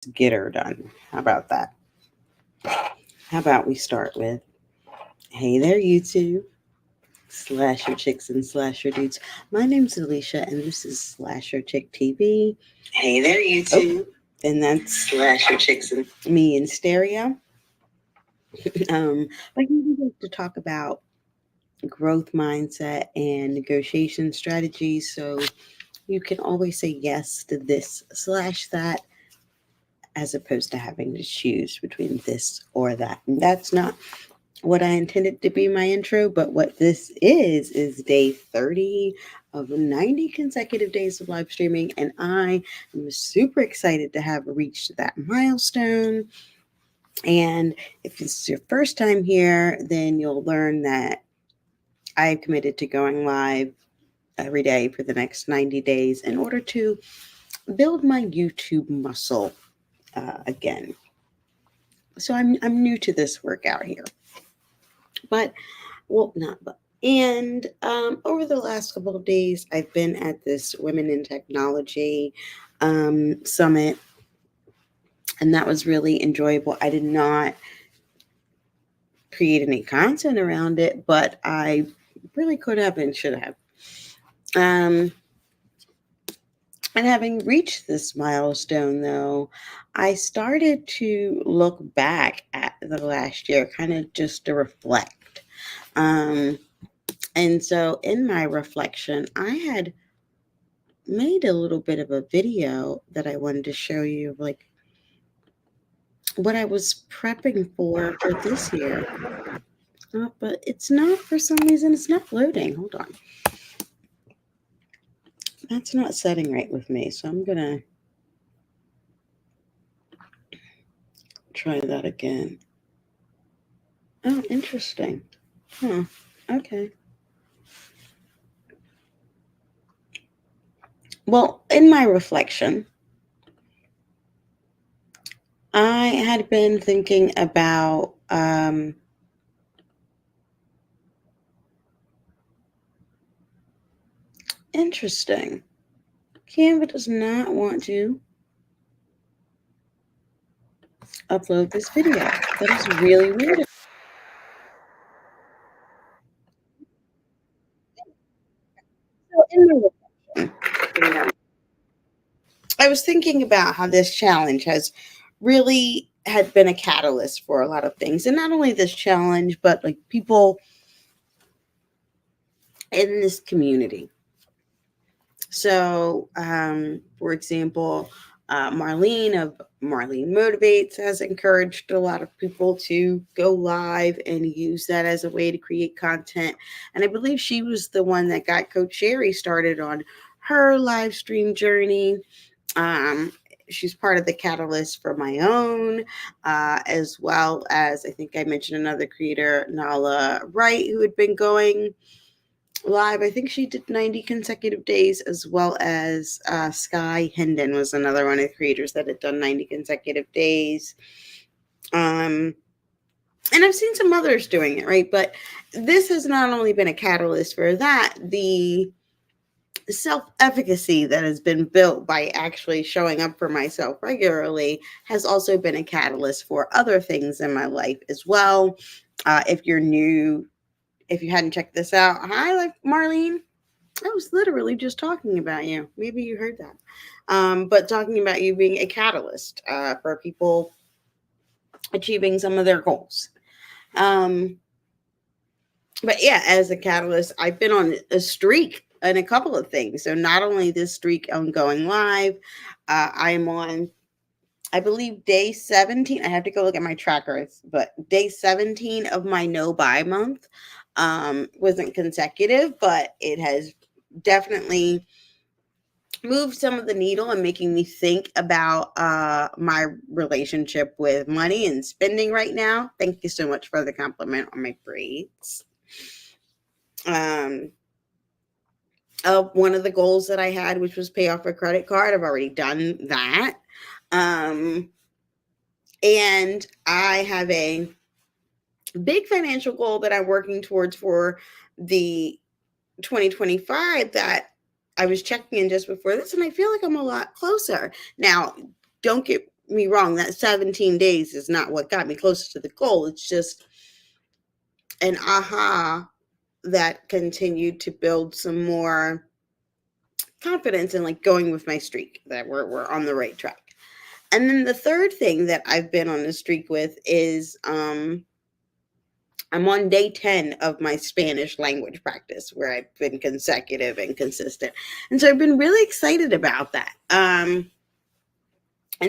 get her done. How about that? How about we start with, hey there, YouTube, Slasher Chicks and Slasher Dudes. My name's Alicia, and this is Slasher Chick TV. Hey there, YouTube. And that's Slasher Chicks and me in stereo. But we like to talk about growth mindset and negotiation strategies. So you can always say yes to this slash that, as opposed to having to choose between this or that. And that's not what I intended to be my intro, but what this is day 30 of 90 consecutive days of live streaming. And I am super excited to have reached that milestone. And if it's your first time here, then you'll learn that I've committed to going live every day for the next 90 days in order to build my YouTube muscle again. So I'm new to this workout here, but well, not but. And over the last couple of days, I've been at this Women in Technology summit, and that was really enjoyable. I did not create any content around it, but I really could have and should have. And having reached this milestone, though, I started to look back at the last year, kind of just to reflect. And so in my reflection, I had made a little bit of a video that I wanted to show you, like what I was prepping for this year. But it's not, for some reason, it's not loading. Hold on. That's not setting right with me, so I'm going to try that again. Oh, interesting. Huh. Okay. Well, in my reflection, I had been thinking about interesting. Canva does not want to upload this video. That is really weird. So in my reflection, I was thinking about how this challenge has really had been a catalyst for a lot of things. And not only this challenge, but like people in this community. So, for example, Marlene of Marlene Motivates has encouraged a lot of people to go live and use that as a way to create content. And I believe she was the one that got Coach Sherry started on her live stream journey. She's part of the catalyst for my own, as well as I think I mentioned another creator, Nala Wright, who had been going live. I think she did 90 consecutive days, as well as Sky Hendon was another one of the creators that had done 90 consecutive days. And I've seen some others doing it, right? But this has not only been a catalyst for that, the self-efficacy that has been built by actually showing up for myself regularly has also been a catalyst for other things in my life as well. If you're new, if you hadn't checked this out, hi, like Marlene. I was literally just talking about you. Maybe you heard that. But talking about you being a catalyst for people achieving some of their goals. But yeah, as a catalyst, I've been on a streak in a couple of things. So not only this streak on going live, I am on, I believe, day 17. I have to go look at my tracker, but day 17 of my no buy month. Wasn't consecutive, but it has definitely moved some of the needle and making me think about my relationship with money and spending right now. Thank you so much for the compliment on my braids. One of the goals that I had, which was pay off a credit card, I've already done that. And I have a big financial goal that I'm working towards for the 2025 that I was checking in just before this, and I feel like I'm a lot closer. Now, don't get me wrong, that 17 days is not what got me closer to the goal. It's just an aha that continued to build some more confidence in like going with my streak, that we're on the right track. And then the third thing that I've been on a streak with is I'm on day 10 of my Spanish language practice, where I've been consecutive and consistent. And so I've been really excited about that. And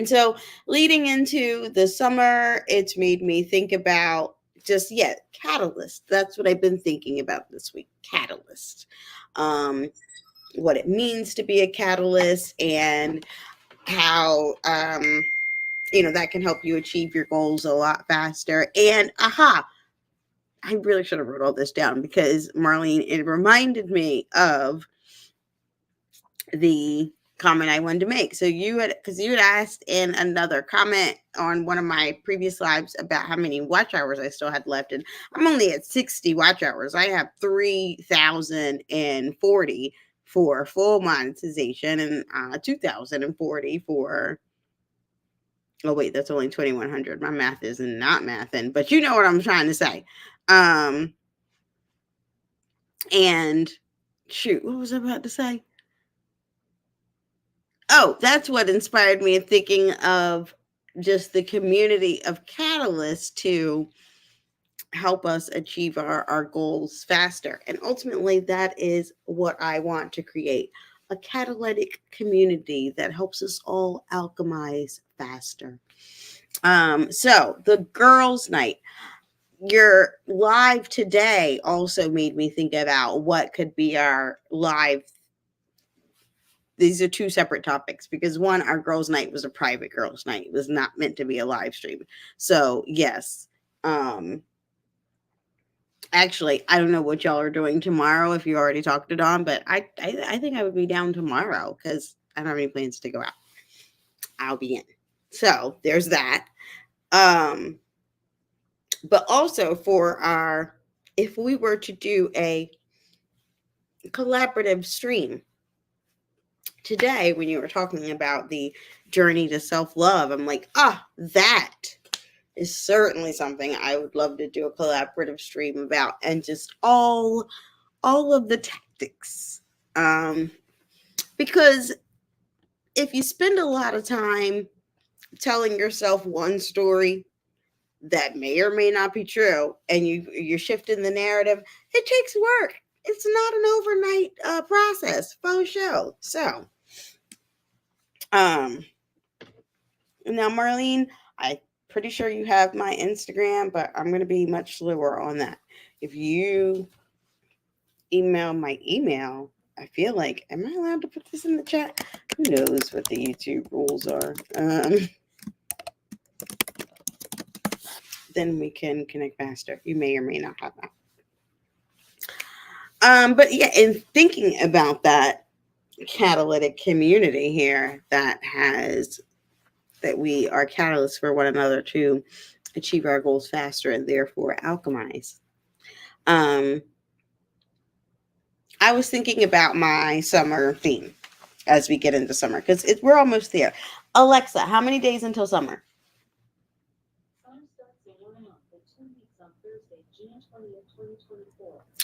so leading into the summer, it's made me think about just, catalyst. That's what I've been thinking about this week, catalyst. What it means to be a catalyst, and how, that can help you achieve your goals a lot faster. And I really should have wrote all this down, because Marlene, it reminded me of the comment I wanted to make. So you had asked in another comment on one of my previous lives about how many watch hours I still had left, and I'm only at 60 watch hours. I have 3,040 for full monetization, and 2,040 for, oh wait, that's only 2,100. My math is not mathing, but you know what I'm trying to say. And shoot, what was I about to say? Oh, that's what inspired me in thinking of just the community of catalysts to help us achieve our goals faster. And ultimately, that is what I want to create, a catalytic community that helps us all alchemize faster. So the girls' night, your live today also made me think about what could be our live. These are two separate topics, because one, our girls' night was a private girls' night. It was not meant to be a live stream. So yes, actually, I don't know what y'all are doing tomorrow, if you already talked to Dawn, but I think I would be down tomorrow, because I don't have any plans to go out. I'll be in. So there's that. But also for if we were to do a collaborative stream today, when you were talking about the journey to self-love, I'm like, that is certainly something I would love to do a collaborative stream about, and just all of the tactics. Because if you spend a lot of time telling yourself one story that may or may not be true, and you're shifting the narrative, it takes work. It's not an overnight process, faux show. So, now, Marlene, I'm pretty sure you have my Instagram, but I'm going to be much slower on that. If you email my email, I feel like, am I allowed to put this in the chat? Who knows what the YouTube rules are? Then we can connect faster. You may or may not have that. But yeah, in thinking about that catalytic community here that we are catalysts for one another to achieve our goals faster and therefore alchemize. I was thinking about my summer theme as we get into summer, because we're almost there. Alexa, how many days until summer?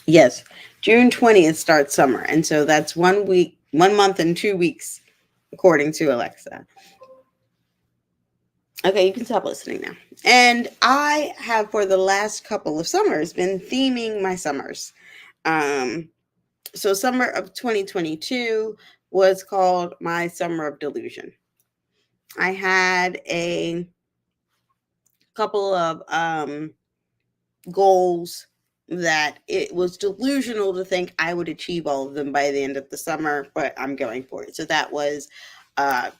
Yes, June 20th starts summer. And so that's 1 month and 2 weeks, according to Alexa. Okay, you can stop listening now. And I have, for the last couple of summers, been theming my summers. So summer of 2022 was called my summer of delusion. I had a couple of goals that it was delusional to think I would achieve all of them by the end of the summer, but I'm going for it. So that was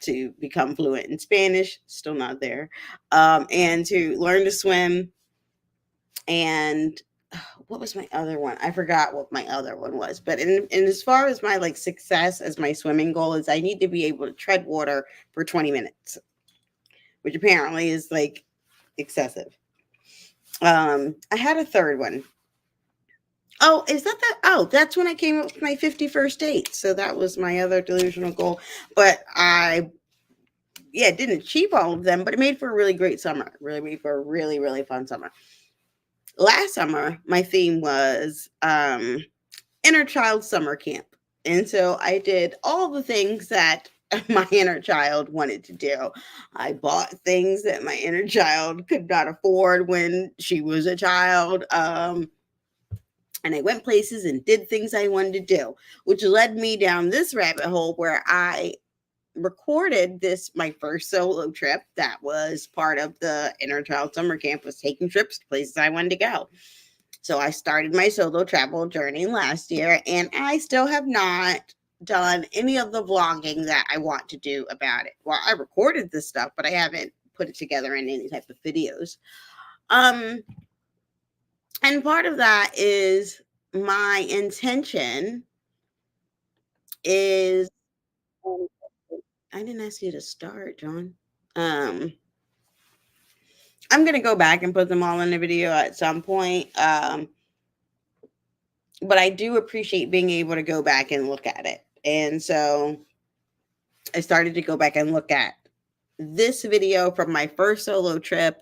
to become fluent in Spanish, still not there, and to learn to swim. And what was my other one? I forgot what my other one was. But in as far as my success as my swimming goal is, I need to be able to tread water for 20 minutes, which apparently is excessive. I had a third one. Oh, is that? Oh, that's when I came up with my 51st date. So that was my other delusional goal. But I yeah, it didn't achieve all of them, but it made for a really great summer. Really made for a really, really fun summer. Last summer, my theme was inner child summer camp. And so I did all the things that my inner child wanted to do. I bought things that my inner child could not afford when she was a child. And I went places and did things I wanted to do, which led me down this rabbit hole where I recorded this my first solo trip that was part of the inner child summer camp, was taking trips to places I wanted to go. So I started my solo travel journey last year, and I still have not done any of the vlogging that I want to do about it. Well, I recorded this stuff, but I haven't put it together in any type of videos. Um, and part of that is my intention is I didn't ask you to start, John. Um, I'm gonna go back and put them all in the video at some point. But I do appreciate being able to go back and look at it. And so I started to go back and look at this video from my first solo trip,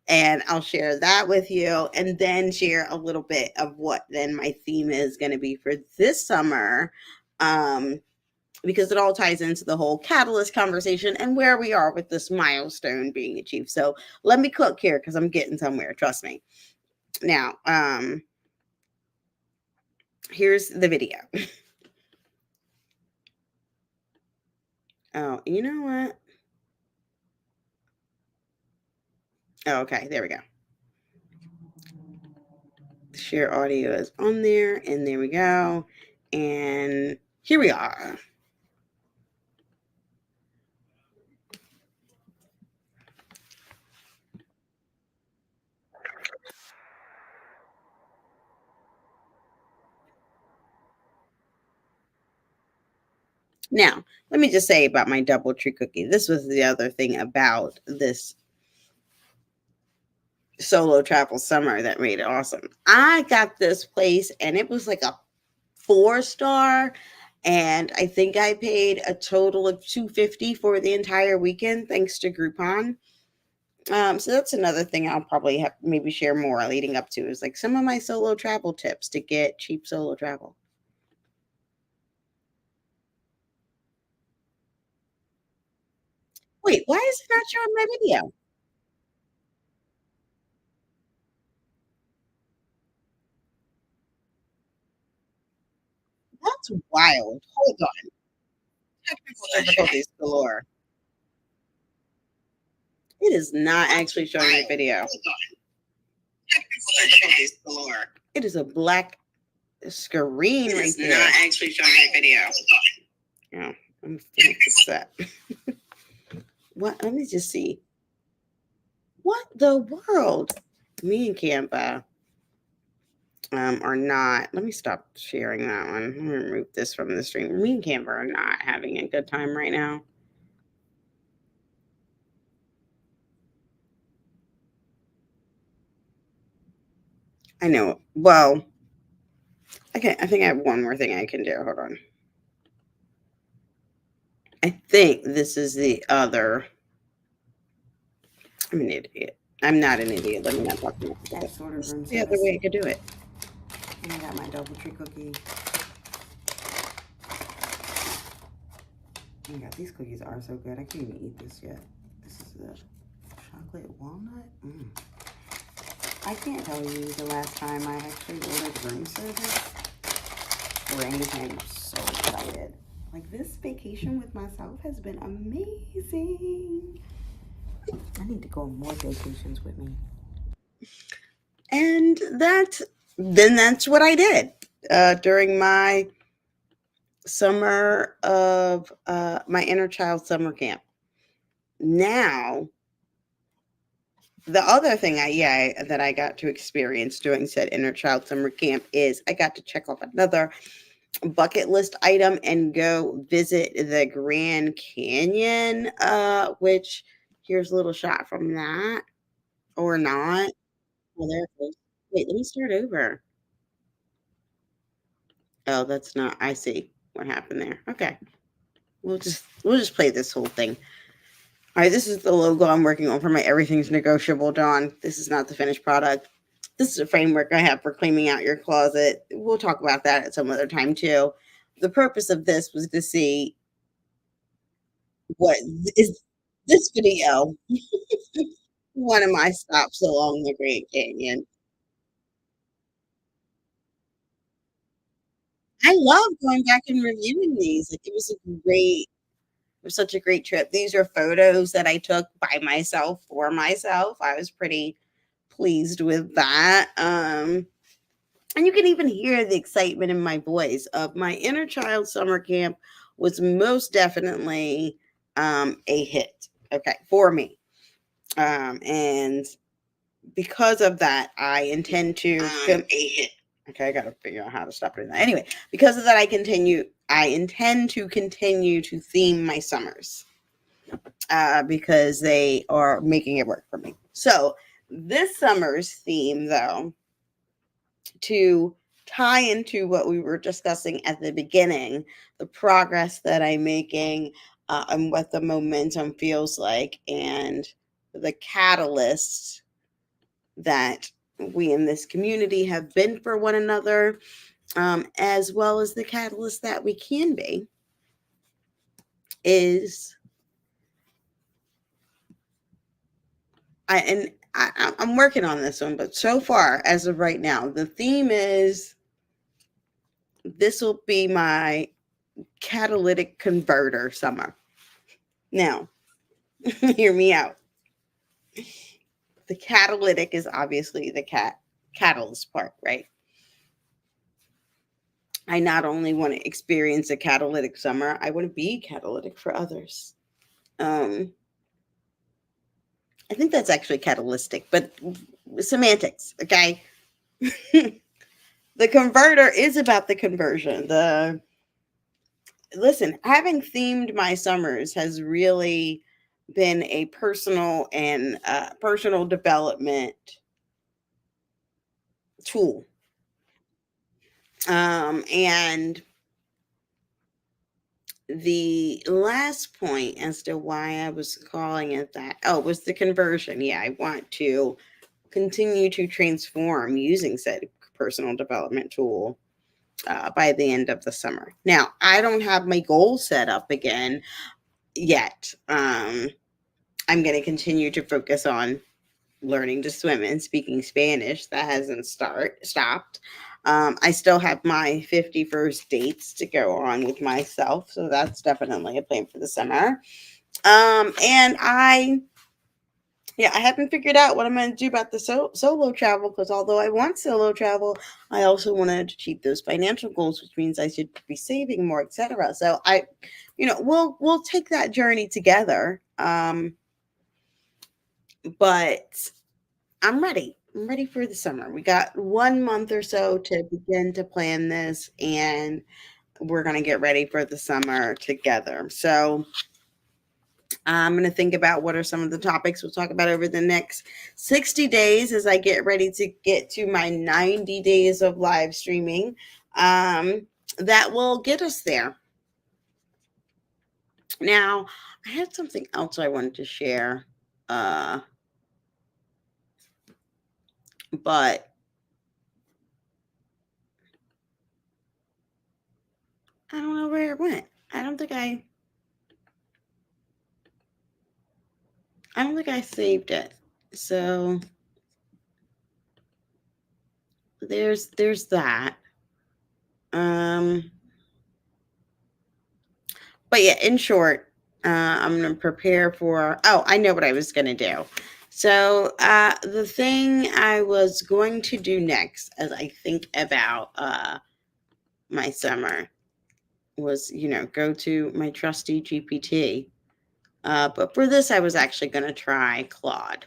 and I'll share that with you, and then share a little bit of what then my theme is going to be for this summer. Because it all ties into the whole catalyst conversation and where we are with this milestone being achieved. So let me cook here because I'm getting somewhere. Trust me. Now, here's the video. Oh, you know what? Oh, okay, there we go. Share audio is on there, and there we go. And here we are. Now, let me just say about my DoubleTree cookie. This was the other thing about this solo travel summer that made it awesome. I got this place, and it was like a 4-star, and I think I paid a total of $250 for the entire weekend thanks to Groupon. So that's another thing I'll probably have maybe share more leading up to, is like some of my solo travel tips to get cheap solo travel. Wait, why is it not showing my video? That's wild. Hold on. Technical difficulties galore. It is not actually showing the video. Technical difficulties galore. It is a black screen right there. Not actually showing the video. Yeah, I'm fix that. What? Let me just see. What the world? Me and Canva are not. Let me stop sharing that one. I'm gonna remove this from the stream. Me and Canva are not having a good time right now. I know. Well, okay. I think I have one more thing I can do. Hold on. I think this is the other. I'm an idiot. I'm not an idiot. Let me not talk about that. Sort of room the other way I could do it. And I got my DoubleTree cookie. Oh my god, these cookies are so good. I can't even eat this yet. This is the chocolate walnut. I can't tell you the last time I actually ordered room service or anything. I'm so excited. Like, this vacation with myself has been amazing. I need to go on more vacations with me. And that's what I did during my summer of my inner child summer camp. Now, the other thing that I got to experience during said inner child summer camp is I got to check off another bucket list item and go visit the Grand Canyon, which here's a little shot from that, or not. Oh, there it goes. Wait, let me start over. Oh, that's not. I see what happened there. Okay, we'll just play this whole thing. All right, this is the logo I'm working on for my Everything's Negotiable, Dawn. This is not the finished product. This is a framework I have for cleaning out your closet. We'll talk about that at some other time too. The purpose of this was to see what is this video. One of my stops along the Grand Canyon. I love going back and reviewing these. Like it was such a great trip. These are photos that I took by myself for myself. I was pretty pleased with that. And you can even hear the excitement in my voice of my inner child summer camp was most definitely a hit. Okay, for me. And because of that, I intend to a hit. Okay, I gotta figure out how to stop doing that. Anyway, because of that, I intend to continue to theme my summers because they are making it work for me. So this summer's theme, though, to tie into what we were discussing at the beginning, the progress that I'm making, and what the momentum feels like, and the catalyst that we in this community have been for one another, as well as the catalyst that we can be, is I'm working on this one, but so far, as of right now, the theme is this will be my catalytic converter summer. Now, hear me out. The catalytic is obviously the catalyst part, right? I not only want to experience a catalytic summer, I want to be catalytic for others. I think that's actually catalytic, but semantics, okay? The converter is about the conversion. Listen, having themed my summers has really been a personal development tool. And the last point as to why I was calling it that, was the conversion. Yeah, I want to continue to transform using said personal development tool by the end of the summer. Now, I don't have my goals set up again yet. I'm going to continue to focus on learning to swim and speaking Spanish. That hasn't stopped. I still have my 51st dates to go on with myself, so that's definitely a plan for the summer. And I haven't figured out what I'm going to do about the solo travel, because although I want solo travel, I also want to achieve those financial goals, which means I should be saving more, etc. So we'll take that journey together. But I'm ready. I'm ready for the summer. We got 1 month or so to begin to plan this, and we're going to get ready for the summer together. So I'm going to think about what are some of the topics we'll talk about over the next 60 days as I get ready to get to my 90 days of live streaming, that will get us there. Now, I had something else I wanted to share, but I don't know where it went. I don't think I saved it. So there's that. But yeah, in short, I'm gonna prepare for. Oh, I know what I was gonna do. So the thing I was going to do next, as I think about my summer, was go to my trusty GPT. But for this, I was actually going to try Claude,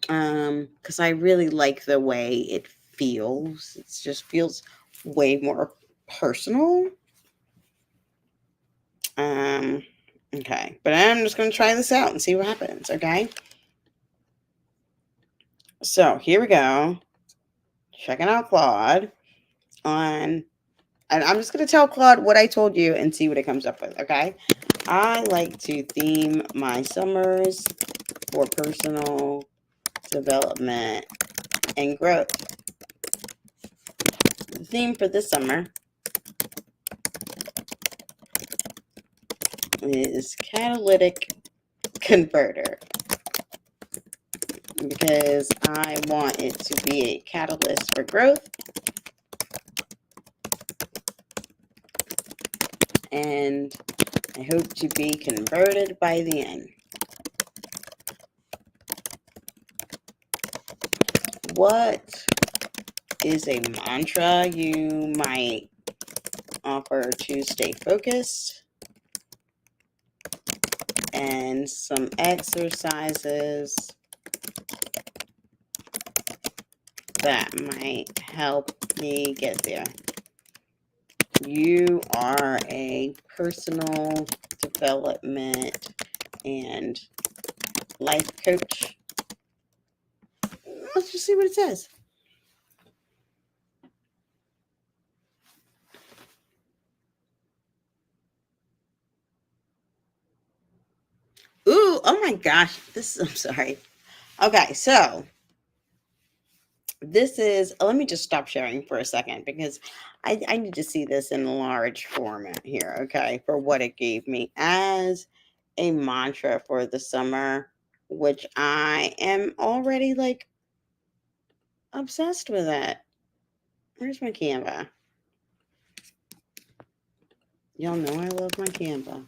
because I really like the way it feels. It just feels way more personal. Okay, but I'm just going to try this out and see what happens. Okay, so here we go. Checking out Claude and I'm just going to tell Claude what I told you and see what it comes up with. Okay, I like to theme my summers for personal development and growth. The theme for this summer is catalytic converter, because I want it to be a catalyst for growth, and I hope to be converted by the end. What is a mantra you might offer to stay focused? And some exercises that might help me get there. You are a personal development and life coach. Let's just see what it says. Ooh, oh my gosh. I'm sorry. Okay, so this is, let me just stop sharing for a second, because I need to see this in a large format here, okay, for what it gave me as a mantra for the summer, which I am already like obsessed with it. Where's my Canva? Y'all know I love my Canva.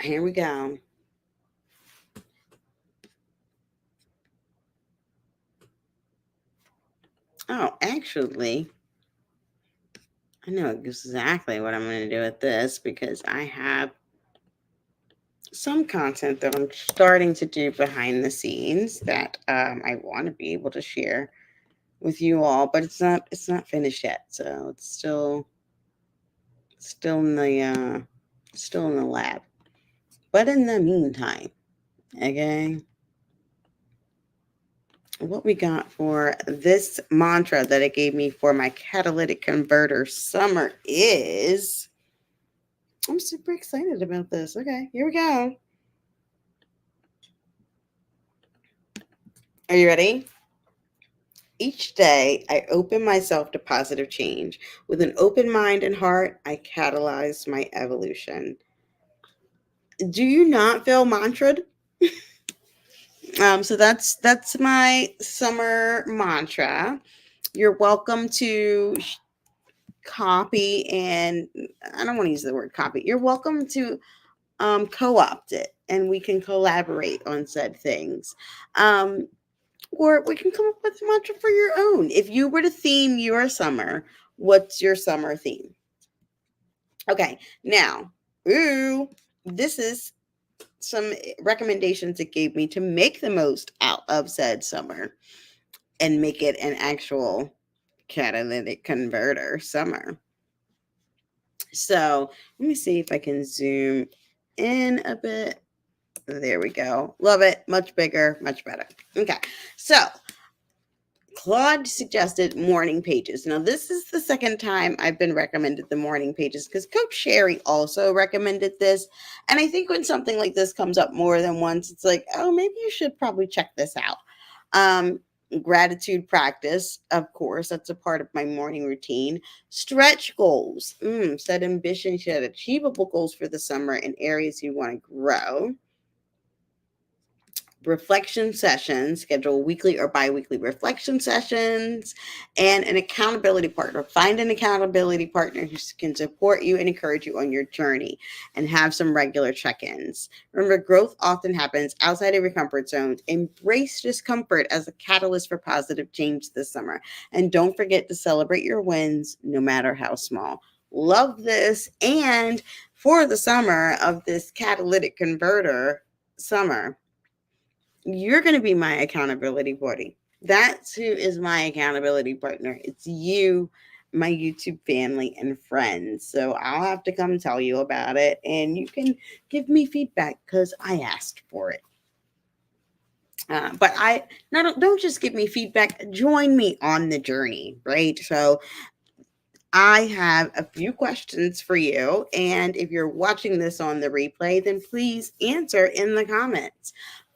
Here we go. Oh, actually, I know exactly what I'm going to do with this, because I have some content that I'm starting to do behind the scenes that I want to be able to share with you all, but it's not finished yet, so it's still in the still in the lab. But in the meantime, okay, what we got for this mantra that it gave me for my catalytic converter summer is, I'm super excited about this. Okay, here we go. Are you ready? Each day, I open myself to positive change. With an open mind and heart, I catalyze my evolution. Do you not feel mantraed? So that's my summer mantra. You're welcome to copy, and I don't want to use the word copy. You're welcome to co-opt it, and we can collaborate on said things. Or we can come up with a mantra for your own. If you were to theme your summer, what's your summer theme? Okay, now, this is some recommendations it gave me to make the most out of said summer and make it an actual catalytic converter summer. So let me see if I can zoom in a bit. There we go. Love it. Much bigger, much better. Okay. So Claude suggested morning pages. Now, this is the second time I've been recommended the morning pages, because Coach Sherry also recommended this. And I think when something like this comes up more than once, it's like, oh, maybe you should probably check this out. Gratitude practice, of course, that's a part of my morning routine. Stretch goals, set ambition, set achievable goals for the summer in areas you want to grow. Reflection sessions, schedule weekly or bi-weekly reflection sessions, and an accountability partner. Find an accountability partner who can support you and encourage you on your journey, and have some regular check-ins. Remember, growth often happens outside of your comfort zone. Embrace discomfort as a catalyst for positive change this summer, and don't forget to celebrate your wins, no matter how small. Love this. And for the summer of this catalytic converter summer, you're going to be my accountability buddy. That's who is my accountability partner. It's you, my YouTube family and friends. So I'll have to come tell you about it, and you can give me feedback because I asked for it. But I don't just give me feedback. Join me on the journey, right? So I have a few questions for you. And if you're watching this on the replay, then please answer in the comments.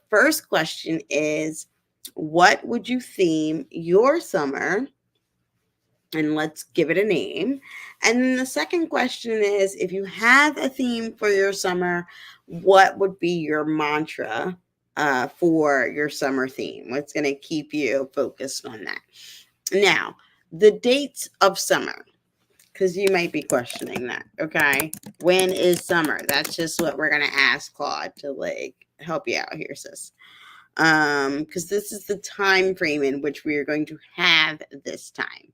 First question is, what would you theme your summer? And let's give it a name. And then the second question is, if you have a theme for your summer, what would be your mantra for your summer theme? What's going to keep you focused on that? Now, the dates of summer, because you might be questioning that. Okay. When is summer? That's just what we're going to ask Claude to like help you out here, sis. Because this is the time frame in which we are going to have this time.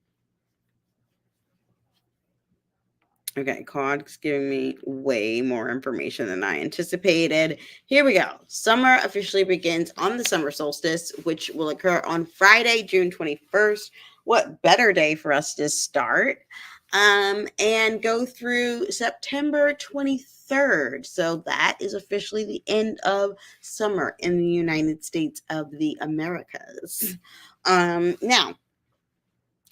Okay, Claude's giving me way more information than I anticipated. Here we go. Summer officially begins on the summer solstice, which will occur on Friday, June 21st. What better day for us to start? And go through September 23rd. So that is officially the end of summer in the United States of the Americas. Now,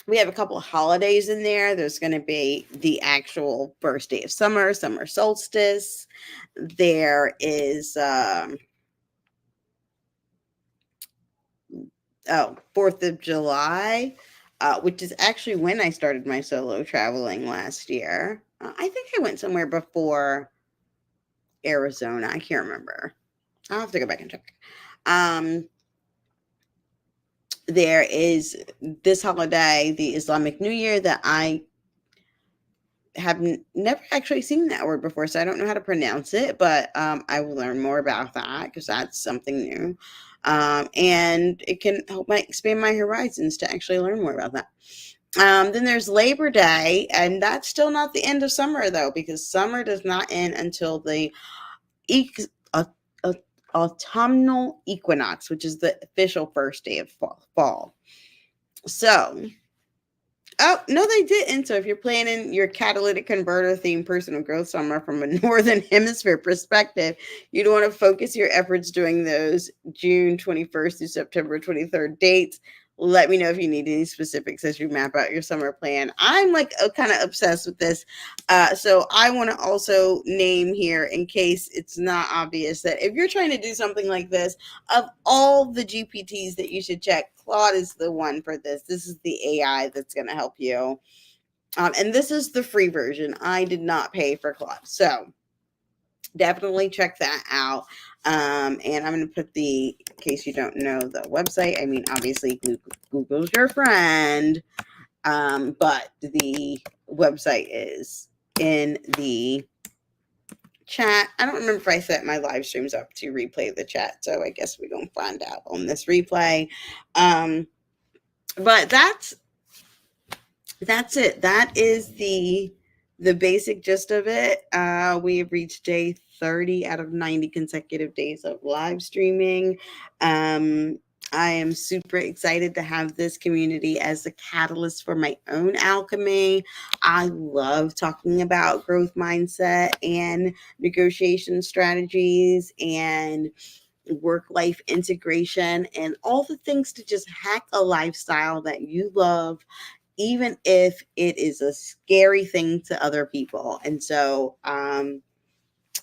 we have a couple of holidays in there. There's going to be the actual first day of summer, summer solstice. There is, 4th of July, which is actually when I started my solo traveling last year. I think I went somewhere before Arizona. I can't remember. I'll have to go back and check. There is this holiday, the Islamic New Year, that I have never actually seen that word before, so I don't know how to pronounce it, but I will learn more about that because that's something new. And it can help expand my horizons to actually learn more about that. Then there's Labor Day, and that's still not the end of summer, though, because summer does not end until the autumnal equinox, which is the official first day of fall. So, oh, no, they didn't. So if you're planning your catalytic converter themed personal growth summer from a northern hemisphere perspective, you'd want to focus your efforts during those June 21st through September 23rd dates. Let me know if you need any specifics as you map out your summer plan. I'm like kind of obsessed with this. So I want to also name here, in case it's not obvious, that if you're trying to do something like this, of all the GPTs that you should check, Claude is the one for this. This is the AI that's going to help you. And this is the free version. I did not pay for Claude. So definitely check that out. And I'm going to put in case you don't know the website, I mean, obviously Google's your friend, but the website is in the chat. I don't remember if I set my live streams up to replay the chat, so I guess we're going to find out on this replay. But that's it. That is the basic gist of it. We have reached day 30 out of 90 consecutive days of live streaming. I am super excited to have this community as a catalyst for my own alchemy. I love talking about growth mindset and negotiation strategies and work-life integration and all the things to just hack a lifestyle that you love, even if it is a scary thing to other people. And so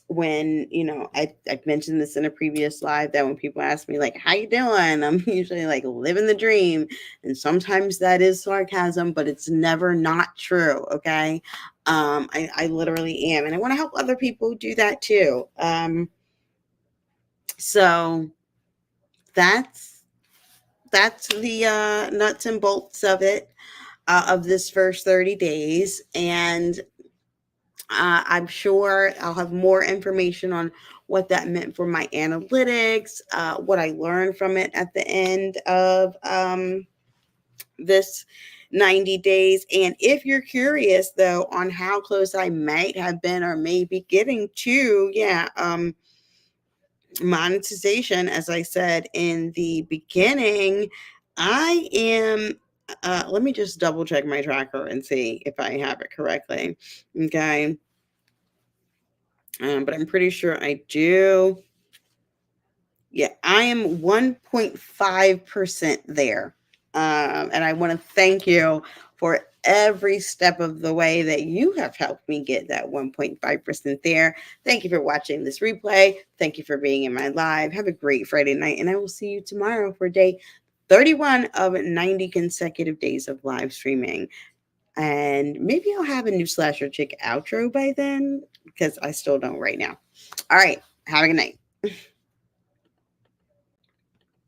when I've mentioned this in a previous live, that when people ask me like, how you doing, I'm usually like, living the dream. And sometimes that is sarcasm, but it's never not true. Okay. I literally am, and I want to help other people do that too. So that's the nuts and bolts of it, of this first 30 days. And I'm sure I'll have more information on what that meant for my analytics, what I learned from it at the end of this 90 days. And if you're curious, though, on how close I might have been or may be getting to, monetization, as I said in the beginning, I am. Let me just double check my tracker and see if I have it correctly. Okay. But I'm pretty sure I do. Yeah, I am 1.5% there. And I want to thank you for every step of the way that you have helped me get that 1.5% there. Thank you for watching this replay. Thank you for being in my live. Have a great Friday night, and I will see you tomorrow for day 31 of 90 consecutive days of live streaming. And maybe I'll have a new Slasher Chick outro by then because I still don't right now. All right. Have a good night.